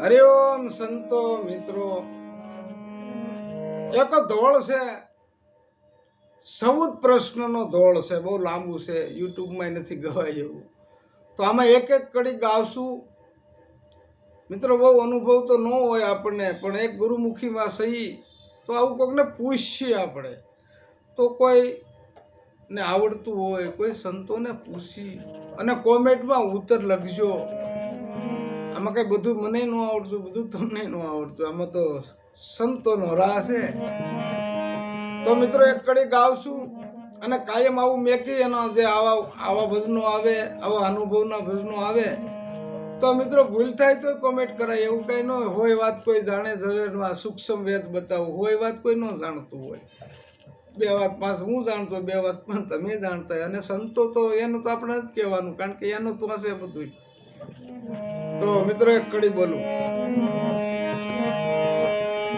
હરિઓમ સંતો મિત્રો, એક ધોળ છે, 14 પ્રશ્નનો ધોળ છે, બહુ લાંબુ છે, યુટ્યુબમાં નથી ગવાય એવું. તો આમાં એક એક કડી ગાવશું મિત્રો. બહુ અનુભવ તો ન હોય આપણને, પણ એક ગુરુમુખીમાં સહી તો આવું કોઈકને પૂછીએ આપણે, તો કોઈ ને આવડતું હોય કોઈ સંતોને પૂછી અને કોમેન્ટમાં ઉત્તર લખજો. આમાં કઈ બધું મને ન આવડતું, બધું તમને ન આવડતું, આમાં તો સંતોનો રાહ છે. તો મિત્રો એક કડી ગાવશું અને કાયમ આવું મેકી એના જે આવા ભજનો આવે, આવા અનુભવના ભજનો આવે તો મિત્રો ભૂલ થાય તો કોમેન્ટ કરાય. એવું કઈ ન હોય વાત કોઈ જાણે ઝવેરમાં સૂક્ષ્મ વેદ બતાવું, હોય વાત કોઈ ન જાણતું હોય. બે વાત પાંચ હું જાણતો, બે વાત પણ તમે જાણતા હોય. અને સંતો તો એનું તો આપણે નથી કહેવાનું, કારણ કે એનું તો હશે બધું. તો મિત્રો એક કડી બોલું.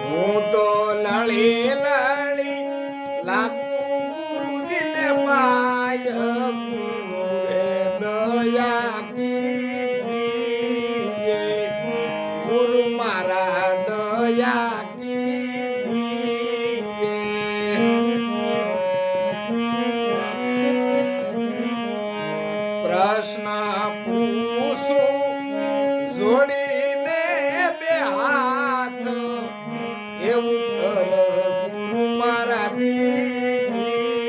હું તો લળી લળી લાગુ ગુરુજીને પાય, ગુરુએ દયા કીજીએ, ગુરુ મારા દયા કીજીએ. પ્રશ્ન પૂછું જોડીને બે હાથ, એ ઉત્તર ગુરુ મારા દીજીએ,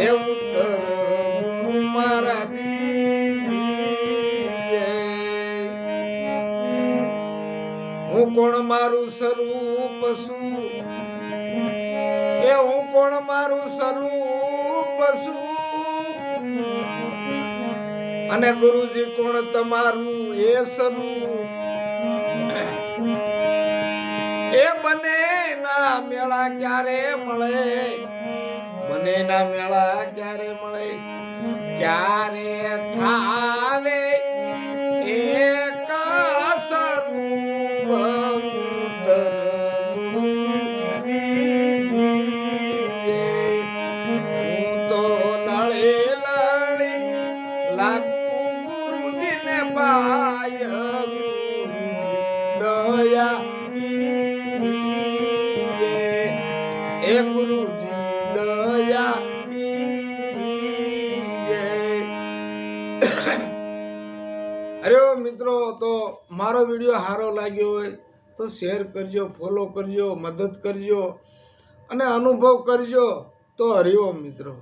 એ ઉત્તર ગુરુ મારા દીજીએ. હું કોણ મારું સ્વરૂપ છું, એ હું કોણ મારું સ્વરૂપ છું, અને ગુરુજી કોણ તમારું એ સ્વરૂપ. એ બને ના મેળા ક્યારે મળે, બને ના મેળા ક્યારે મળે, ક્યારે થાવે એક સ્વરૂપ, ઉત્તર ગુરુ દીજીએ. હું તો લળી લળી લાગુ ગુરુજીને પાય, ગુરુજી દયા કીજીએ, એ ગુરુજી દયા કીજીએ. અરે મિત્રો, તો મારો વિડીયો સારો લાગ્યો હોય તો શેર કરજો, ફોલો કરજો, મદદ કરજો અને અનુભવ કરજો. તો હરિઓમ મિત્રો.